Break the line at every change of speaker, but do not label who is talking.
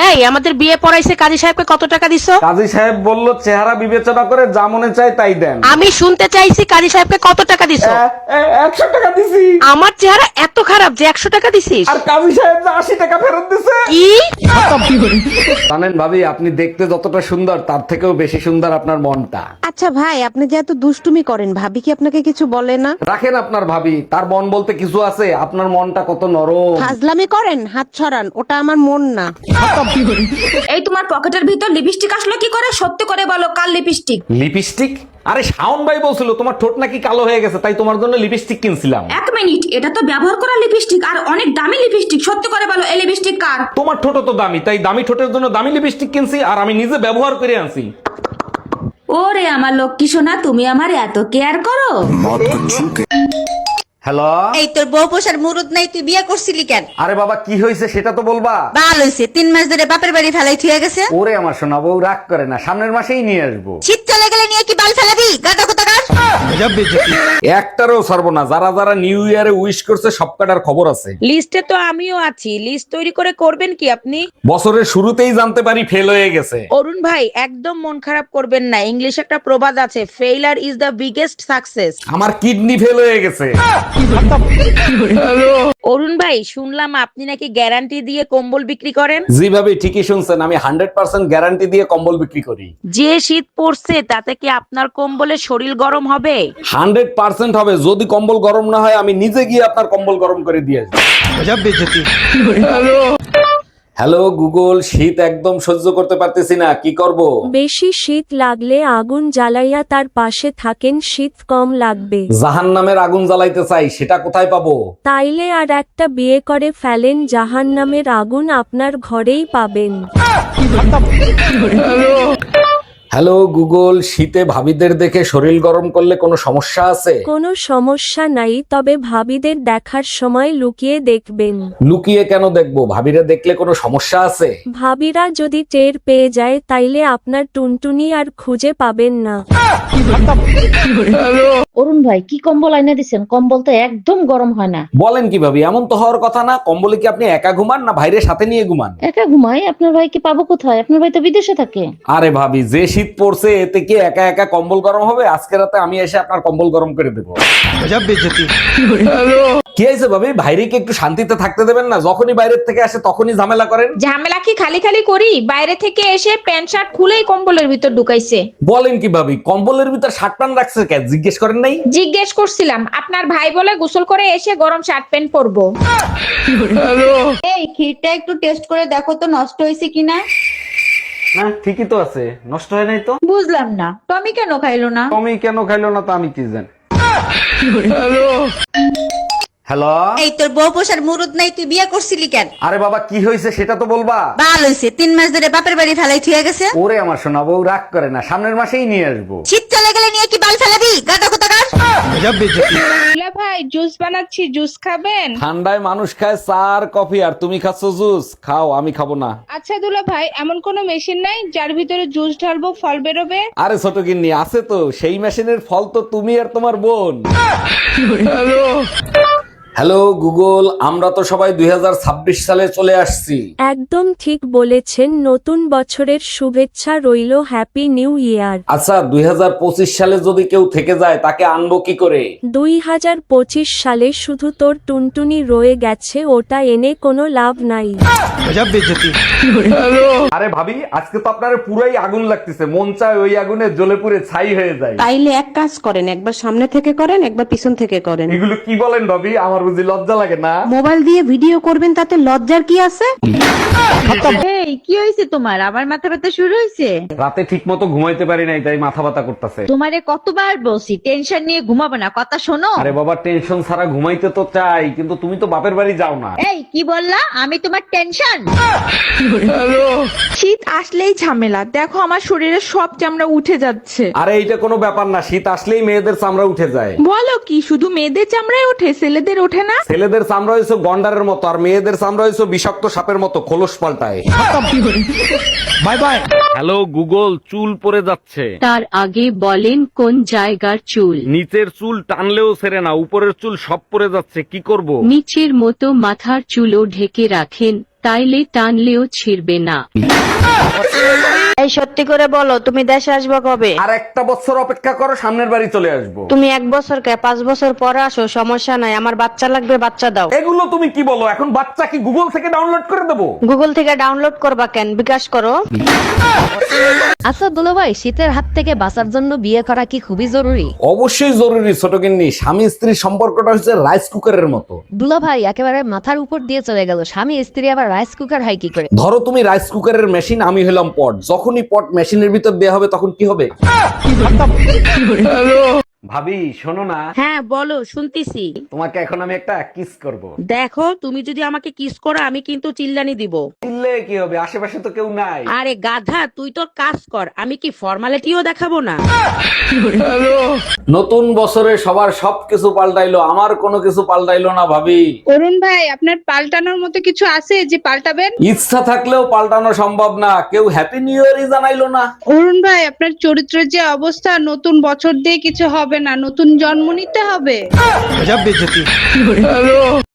এই আমাদের বিয়ে পড়াইছে কাজী সাহেবকে কত টাকা দিছো?
কাজী সাহেব বলল চেহারা বিবেচনা করে যা মনে চায় তাই দেন।
আমি শুনতে চাইছি কাজী সাহেবকে কত টাকা দিছো?
100 টাকা দিছি।
আমার চেহারা এত খারাপ যে 100 টাকা দিছিস?
আর কাজী সাহেব যে 80 টাকা ফেরত দিছে।
কি?
জানেন ভাবি, আপনি দেখতে যতটা সুন্দর তার থেকেও বেশি সুন্দর আপনার মনটা।
আচ্ছা ভাই, আপনি যে এত দুষ্টুমি করেন, ভাবি কি আপনাকে কিছু বলে না?
রাখেন আপনার ভাবি, তার মন বলতে কিছু আছে? আপনার মনটা কত নরম।
ফাজলামি করেন, হাত ছড়ান, ওটা আমার মন না।
এই তোমার পকেটের ভিতর লিপস্টিক আসলো কি করে? সত্যি করে বলো, কাল লিপস্টিক?
লিপস্টিক? আরে শাওন ভাই বলছিল তোমার ঠোঁট নাকি কালো হয়ে গেছে, তাই তোমার জন্য লিপস্টিক কিনছিলাম।
1 মিনিট, এটা তো ব্যবহার করা লিপস্টিক আর অনেক দামি লিপস্টিক। সত্যি করে বলো, এই লিপস্টিক কার?
তোমার ঠোঁট তো দামি, তাই দামি ঠোঁটের জন্য দামি লিপস্টিক কিনছি, আর আমি নিজে ব্যবহার করে আনছি।
ওরে আমার লক্ষ্মী সোনা, তুমি আমার এত কেয়ার করো।
হ্যালো।
এই তোর বউ পোষার মুরুদ নাই, তুই বিয়ে করছিলি কেন?
আরে বাবা, কি হয়েছে সেটা তো বলবা।
বাল হইছে, 3 মাস ধরে বাপের বাড়ি ফেলাই থুয়ে গেছে।
ওরে আমার সোনা বউ, রাগ করে না, সামনের মাসেই নিয়ে আসবো।
শীত চলে গেলে নিয়ে কি বাল ফেলাবি? গাদা কোথাকার।
একটারও ছাড়বো না। যারা যারা নিউ ইয়ারে উইশ করছে সব কাটার খবর আছে।
লিস্টে তো আমিও আছি। লিস্ট তৈরি করে করবেন কি আপনি?
বছরের শুরুতেই জানতে পারি ফেল হয়ে গেছে।
অরুণ ভাই একদম মন খারাপ করবেন না। ইংলিশ একটা প্রবাদ আছে, failure is the biggest success.
আমার কিডনি ফেল হয়ে গেছে।
অরুণ ভাই শুনলাম আপনি নাকি গ্যারান্টি দিয়ে কম্বল বিক্রি করেন।
জি ভাবি, ঠিকই শুনছেন, আমি 100% গ্যারান্টি দিয়ে কম্বল বিক্রি করি।
যে শীত পড়ছে তাতে কি আপনার কম্বলে শরীর গরম হবে?
100% হবে। যদি কম্বল গরম না হয় আমি নিজে গিয়ে আপনার কম্বল গরম করে দিয়ে আসবো। হ্যালো গুগল, শীত একদম সহ্য করতে পারতেছি না, কি করব?
বেশি শীত লাগলে আগুন জ্বালাইয়া তার পাশে থাকেন, শীত কম লাগবে।
জাহান্নামের আগুন জ্বালাইতে চাই, সেটা কোথায় পাবো?
তাইলে আর একটা বিয়ে করে ফেলেন, জাহান্নামের আগুন আপনার ঘরেই পাবেন।
হ্যালো গুগল, শীতে ভাবিদের দেখে শরীর গরম করলে কোনো সমস্যা আছে?
কোনো সমস্যা নাই, তবে ভাবিদের দেখার সময় লুকিয়ে দেখবেন।
লুকিয়ে কেন দেখবো? ভাবিরা দেখলে কোনো সমস্যা আছে?
ভাবিরা যদি টের পেয়ে যায় তাইলে আপনার টুনটুনি আর খুঁজে পাবেন না।
অরুণ ভাই, কি কম্বল আইনা দিছেন? কম্বল তো একদম গরম হয় না।
বলেন কি ভাবি, এমন তো হওয়ার কথা না। কম্বলে কি আপনি একা ঘুমান না ভাইরে সাথে নিয়ে ঘুমান?
একা ঘুমাই। আপনার ভাইকে পাবো কোথায়? আপনার ভাই তো বিদেশে থাকে।
আরে ভাবি, যে শীত পড়ছে এতে কি একা একা কম্বল গরম হবে? আজকে রাতে আমি এসে আপনার কম্বল গরম করে দেবো। কি হয়েছে ভাবি, ভাইরে কি একটু শান্তিতে থাকতে দেবেন না? যখনই বাইরের থেকে আসে তখনই ঝামেলা করেন।
ঝামেলা কি খালি খালি করি? বাইরে থেকে এসে প্যান্ট শার্ট খুলেই কম্বলের ভিতর ঢুকাইছে।
বলেন কি ভাবি, কম্বলের ভিতর শার্ট প্যান্ট রাখছে কেন? জিজ্ঞেস করেন নাই?
জিজ্ঞেস করছিলাম, আপনার ভাই বলে গোসল করে এসে গরম শার্ট প্যান্ট পরবো।
এই ক্ষীরটা একটু টেস্ট করে দেখো তো নষ্ট হয়েছে কিনা।
না, ঠিকই তো আছে, নষ্ট হয় নাই তো।
বুঝলাম না, টমি কেন খাইলো না?
তুমি কেন খাইলো না তা আমি কি জানি। হ্যালো।
এই তোর বউ পোষার মুরুদ নাই, তুই বিয়ে করছিলি কেন?
আরে বাবা, কি হয়েছে সেটা তো বলবা।
বাল হইছে, 3 মাস ধরে বাপের বাড়ি ফেলাই থুয়ে গেছে।
ওরে আমার সোনা বউ, রাগ করে না, সামনের মাসেই নিয়ে আসবো।
শীত চলে গেলে নিয়ে কি বাল ফেলাবি? গাদা কোথাকার।
দুলা ভাই জুস বানাচ্ছি, জুস খাবেন?
ঠান্ডায় মানুষ খায় চা আর কফি, আর তুমি খাচ্ছ জুস। খাও, আমি খাবো না।
আচ্ছা দুলা ভাই, এমন কোন মেশিন নাই যার ভিতরে জুস ঢালবো ফল বেরোবে?
আরে ছোট গিন্নি, আছে তো, সেই মেশিনের ফল তো তুমি আর তোমার বোন। হ্যালো গুগল, আমরা তো সবাই 2026 সালে চলে আসছি।
একদম ঠিক বলেছেন, নতুন বছরের শুভেচ্ছা রইল, হ্যাপি নিউ ইয়ার।
আচ্ছা, 2025 সালে যদি কেউ থেকে যায় তাকে আনবো কি করে?
2025 সালে শুধু তোর টুনটুনি রয়ে গেছে, ওটা এনে কোনো লাভ নাই।
আরে ভাবি, আজকে তো আপনার পুরাই আগুন লাগতেছে, মন চায় ওই আগুনে জ্বলে পুড়ে ছাই হয়ে যায়।
তাইলে এক কাজ করেন, একবার সামনে থেকে করেন, একবার পিছন থেকে করেন।
এগুলো কি বলেন ভাবি? আমার বুঝি লজ্জা লাগে না?
মোবাইল দিয়ে ভিডিও করবেন, তাতে লজ্জার কি আছে?
এই কি হয়েছে তোমার? আবার মাথা ব্যথা শুরু হয়েছে?
রাতে ঠিক মতো ঘুমাইতে পারি নাই, তাই মাথা ব্যথা করতেছে।
তোমারে কতবার বলছি টেনশন নিয়ে ঘুমাবো না, কথা শোনো।
আরে বাবা, টেনশন ছাড়া ঘুমাইতে তো চাই, কিন্তু তুমি তো বাপের বাড়ি যাও না।
এই কি বললা? আমি তোমার টেনশন?
শীত আসলেই ঝামেলা, দেখো আমার শরীরে সব চামড়া উঠে যাচ্ছে।
আরে এইটা কোনো ব্যাপার না, শীত আসলেই মেয়েদের চামড়া উঠে যায়।
বলো কি, শুধু মেয়েদের চামড়ায় ওঠে, ছেলেদের ওঠে না?
ছেলেদের চামড়া হয়েছে গন্ডারের মতো, আর মেয়েদের চামড়া হয়েছে বিষাক্ত সাপের মতো, খোলস পাল্টায়। Bye bye. হ্যালো গুগল, চুল পড়ে যাচ্ছে।
তার আগে বলেন কোন জায়গার চুল?
নিচের চুল টানলেও ছেড়ে না, উপরের চুল সব পড়ে যাচ্ছে, কি করব?
নিচের মতো মাথার চুলও ঢেকে রাখেন, তাইলে টানলেও ছিড়বে না।
এই সত্যি করে বলো, তুমি দেশে আসবে কবে?
আর একটা বছর অপেক্ষা করো, সামনের বাড়ি চলে আসবো।
তুমি 1 বছর কে 5 বছর পরে আসো, সমস্যা নাই। আমার বাচ্চা লাগবে, বাচ্চা দাও।
এগুলো তুমি কি বলো? এখন বাচ্চা কি গুগল থেকে ডাউনলোড করে দেবো?
গুগল থেকে ডাউনলোড করবা কেন? বিকাশ করো।
আচ্ছা দুলাভাই, শীতের হাত থেকে বাঁচার জন্য বিয়ে করা কি খুবই জরুরি?
অবশ্যই জরুরি ছোট গিন্নি। স্বামী স্ত্রীর সম্পর্কটা হচ্ছে রাইস কুকারের মতো।
দুলাভাই একেবারে মাথার উপর দিয়ে চলে গেল, স্বামী স্ত্রী আবার রাইস কুকার হয় কি করে?
ধরো তুমি রাইস কুকারের মেশিন, আমি হলাম পট। যখনই পট মেশিনের ভিতর দেয়া হবে তখন কি হবে? ভাবি শোনো না।
হ্যাঁ বলো, শুনতেছি।
তোমাকে এখন আমি একটা কিস করব।
দেখো, তুমি যদি আমাকে কিস করো আমি কিন্তু চিল্লানি দিব।
চিল্লে কি হবে? আশেপাশে তো কেউ নাই।
আরে গাধা, তুই তোর কাজ কর, আমি কি ফর্মালিটিও দেখাবো না?
নতুন বছরে সবার সবকিছু পাল্টাইলো, আমার কোনো কিছু পাল্টাইলো না ভাবি।
অরুণ ভাই, আপনার পাল্টানোর মতো কিছু আছে যে পাল্টাবেন?
ইচ্ছা থাকলেও পাল্টানো সম্ভব না। কেউ হ্যাপি নিউ ইয়ারই জানাইলো না।
অরুণ ভাই, আপনার চরিত্রের যে অবস্থা, নতুন বছর দিয়ে কিছু হবে না, নতুন জন্ম নিতে হবে।